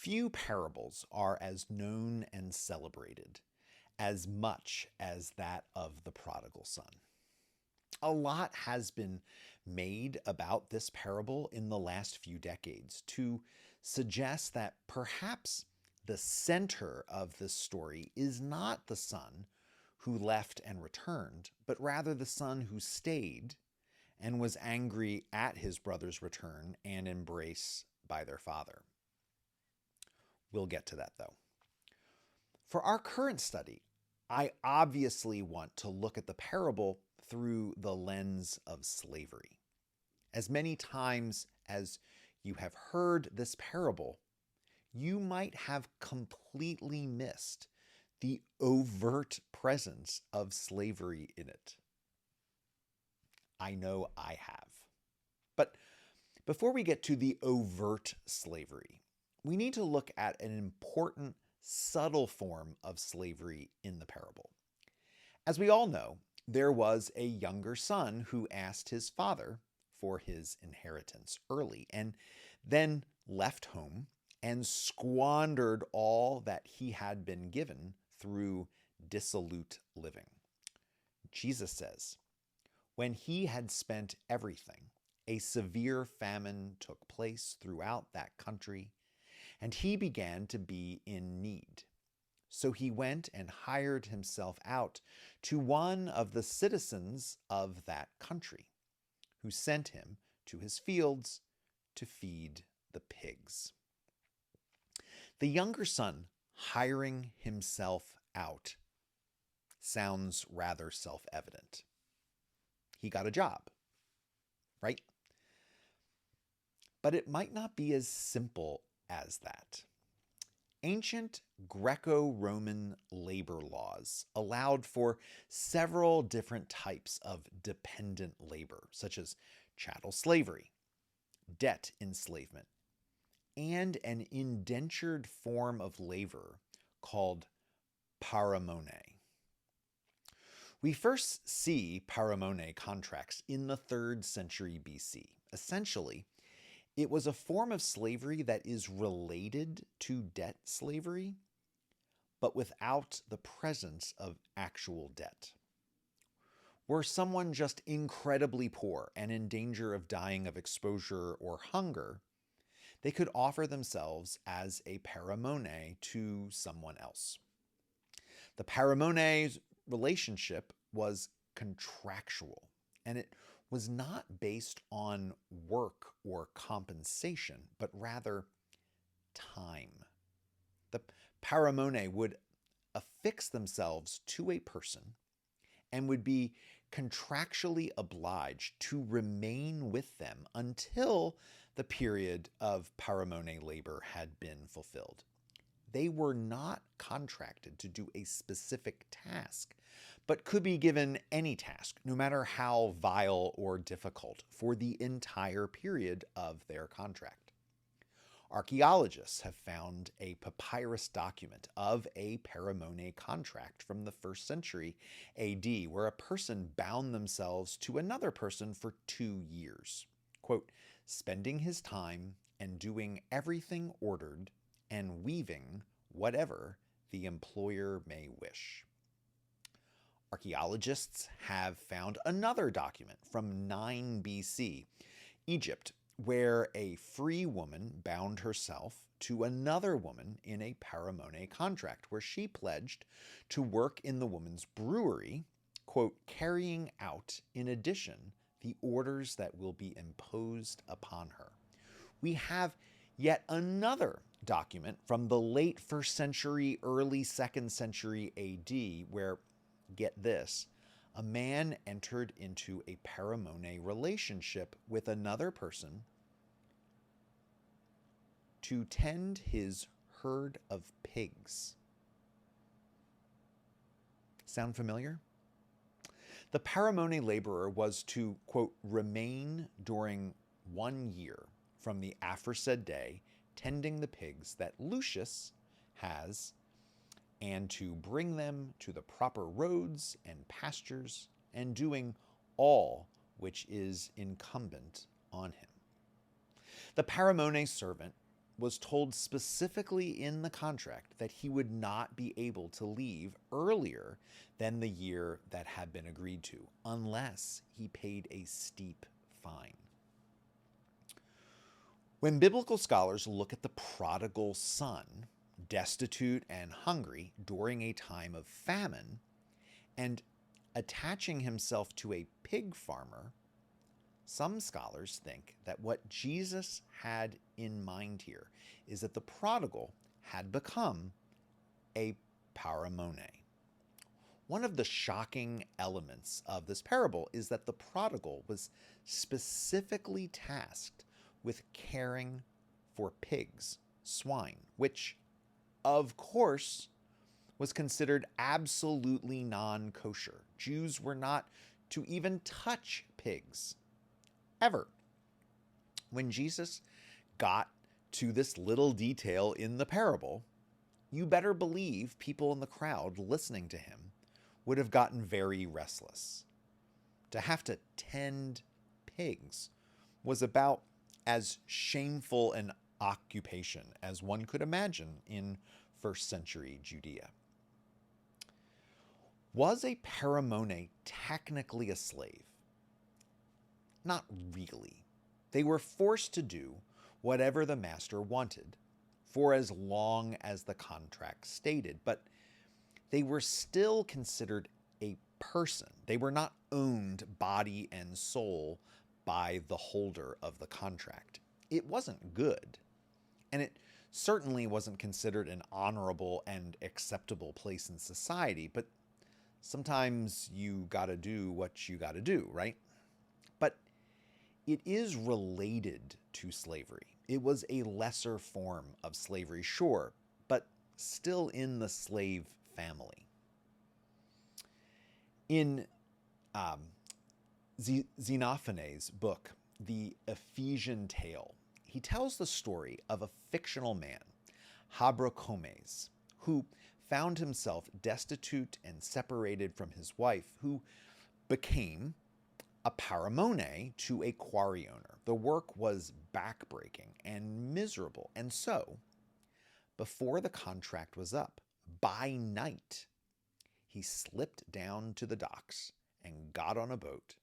Few parables are as known and celebrated as much as that of the prodigal son. A lot has been made about this parable in the last few decades to suggest that perhaps the center of this story is not the son who left and returned, but rather the son who stayed and was angry at his brother's return and embrace by their father. We'll get to that though. For our current study, I obviously want to look at the parable through the lens of slavery. As many times as you have heard this parable, you might have completely missed the overt presence of slavery in it. I know I have. But before we get to the overt slavery, we need to look at an important, subtle form of slavery in the parable. As we all know, there was a younger son who asked his father for his inheritance early and then left home and squandered all that he had been given through dissolute living. Jesus says, when he had spent everything, a severe famine took place throughout that country, and he began to be in need. So he went and hired himself out to one of the citizens of that country, who sent him to his fields to feed the pigs. The younger son hiring himself out sounds rather self-evident. He got a job, right? But it might not be as simple as that. Ancient Greco-Roman labor laws allowed for several different types of dependent labor, such as chattel slavery, debt enslavement, and an indentured form of labor called paramone. We first see paramone contracts in the 3rd century BC. Essentially, it was a form of slavery that is related to debt slavery, but without the presence of actual debt. Were someone just incredibly poor and in danger of dying of exposure or hunger, they could offer themselves as a paramone to someone else. The paramone relationship was contractual, and it was not based on work or compensation, but rather time. The paramone would affix themselves to a person and would be contractually obliged to remain with them until the period of paramone labor had been fulfilled. They were not contracted to do a specific task, but could be given any task, no matter how vile or difficult, for the entire period of their contract. Archaeologists have found a papyrus document of a paramone contract from the 1st century AD, where a person bound themselves to another person for 2 years, quote, spending his time and doing everything ordered and weaving whatever the employer may wish. Archaeologists have found another document from 9 BC, Egypt, where a free woman bound herself to another woman in a paramone contract, where she pledged to work in the woman's brewery, quote, carrying out, in addition, the orders that will be imposed upon her. We have yet another document from the late 1st century, early 2nd century AD, where, get this, a man entered into a paramone relationship with another person to tend his herd of pigs. Sound familiar? The paramone laborer was to, quote, remain during 1 year from the aforesaid day, tending the pigs that Lucius has, and to bring them to the proper roads and pastures, and doing all which is incumbent on him. The paramone servant was told specifically in the contract that he would not be able to leave earlier than the year that had been agreed to, unless he paid a steep fine. When biblical scholars look at the prodigal son, destitute and hungry during a time of famine, and attaching himself to a pig farmer, some scholars think that what Jesus had in mind here is that the prodigal had become a paramone. One of the shocking elements of this parable is that the prodigal was specifically tasked with caring for pigs, swine, which, of course, was considered absolutely non-kosher. Jews were not to even touch pigs, ever. When Jesus got to this little detail in the parable, you better believe people in the crowd listening to him would have gotten very restless. To have to tend pigs was about as shameful an occupation as one could imagine in first century Judea. Was a paramone technically a slave? Not really. They were forced to do whatever the master wanted for as long as the contract stated, but they were still considered a person. They were not owned body and soul by the holder of the contract. It wasn't good, and it certainly wasn't considered an honorable and acceptable place in society, but sometimes you gotta do what you gotta do, right? But it is related to slavery. It was a lesser form of slavery, sure, but still in the slave family. In Xenophanes' book, The Ephesian Tale, he tells the story of a fictional man, Habrocomes, who found himself destitute and separated from his wife, who became a paramone to a quarry owner. The work was backbreaking and miserable, and so, before the contract was up, by night, he slipped down to the docks and got on a boat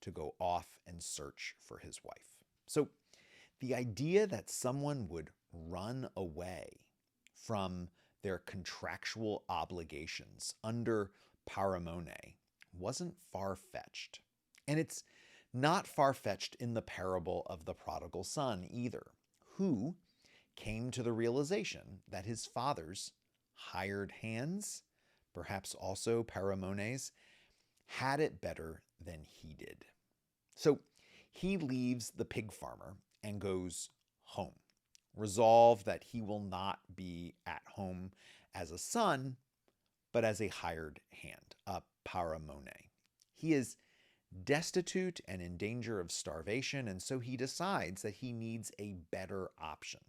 to go off and search for his wife. So the idea that someone would run away from their contractual obligations under paramone wasn't far-fetched. And it's not far-fetched in the parable of the prodigal son either, who came to the realization that his father's hired hands, perhaps also paramones, had it better than he did. So he leaves the pig farmer and goes home, resolved that he will not be at home as a son, but as a hired hand, a paramone. He is destitute and in danger of starvation, and so he decides that he needs a better option.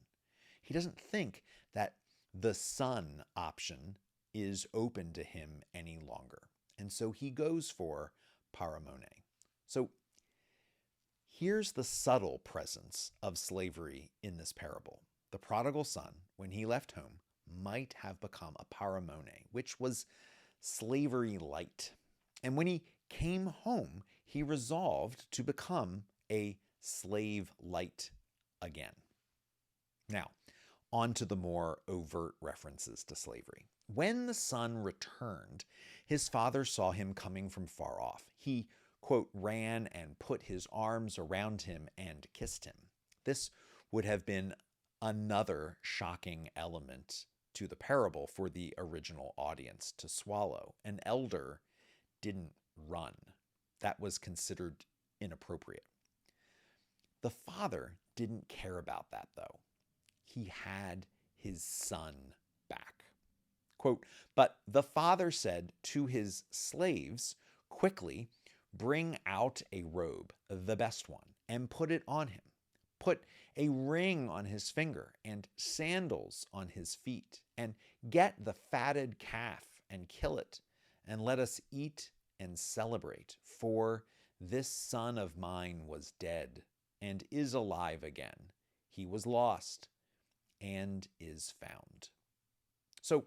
He doesn't think that the son option is open to him any longer, and so he goes for paramone. So here's the subtle presence of slavery in this parable. The prodigal son, when he left home, might have become a paramone, which was slavery light. And when he came home, he resolved to become a slave light again. Now, on to the more overt references to slavery. When the son returned, his father saw him coming from far off. He, quote, ran and put his arms around him and kissed him. This would have been another shocking element to the parable for the original audience to swallow. An elder didn't run. That was considered inappropriate. The father didn't care about that, though. He had his son back. Quote, but the father said to his slaves, quickly, bring out a robe, the best one, and put it on him. Put a ring on his finger and sandals on his feet, and get the fatted calf and kill it, and let us eat and celebrate. For this son of mine was dead and is alive again. He was lost and is found. So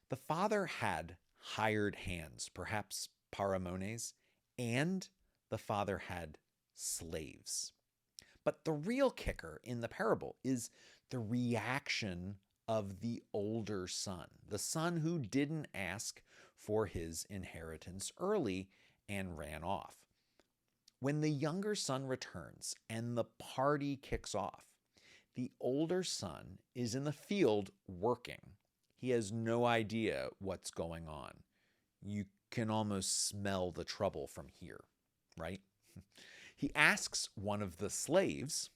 the father had hired hands, perhaps paramones, and the father had slaves. But the real kicker in the parable is the reaction of the older son, the son who didn't ask for his inheritance early and ran off. When the younger son returns and the party kicks off, the older son is in the field working. He has no idea what's going on. You can almost smell the trouble from here, right? He asks one of the slaves,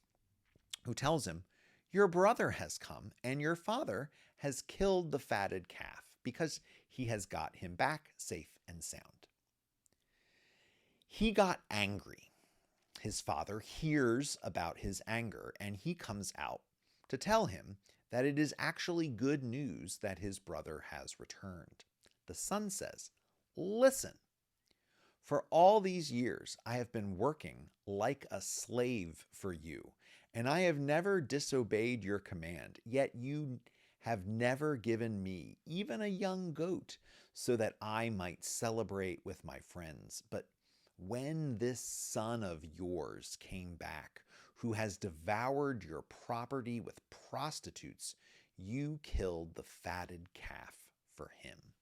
who tells him, "Your brother has come, and your father has killed the fatted calf because he has got him back safe and sound." He got angry. His father hears about his anger, and he comes out to tell him that it is actually good news that his brother has returned. The son says, "Listen, for all these years I have been working like a slave for you, and I have never disobeyed your command, yet you have never given me even a young goat so that I might celebrate with my friends. But when this son of yours came back, who has devoured your property with prostitutes, you killed the fatted calf for him."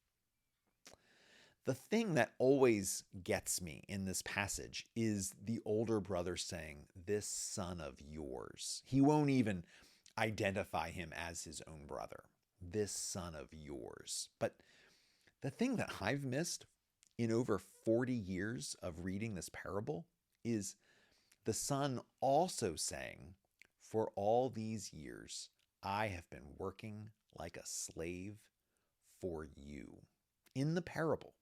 The thing that always gets me in this passage is the older brother saying, "This son of yours." He won't even identify him as his own brother. "This son of yours." But the thing that I've missed in over 40 years of reading this parable is the son also saying, "For all these years, I have been working like a slave for you." In the parable,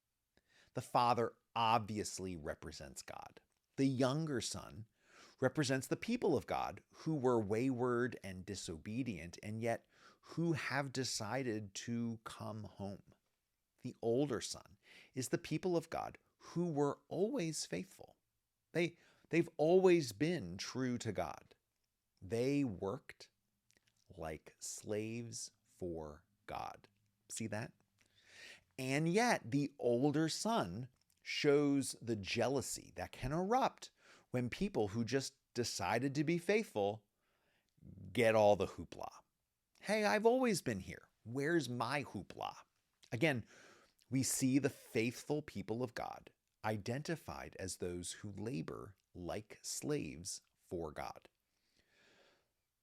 the father obviously represents God. The younger son represents the people of God who were wayward and disobedient, and yet who have decided to come home. The older son is the people of God who were always faithful. They've always been true to God. They worked like slaves for God. See that? And yet the older son shows the jealousy that can erupt when people who just decided to be faithful get all the hoopla. "Hey, I've always been here. Where's my hoopla?" Again, we see the faithful people of God identified as those who labor like slaves for God.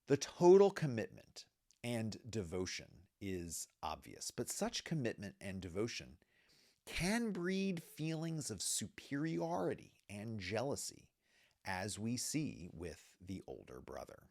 The total commitment and devotion is obvious, but such commitment and devotion can breed feelings of superiority and jealousy, as we see with the older brother.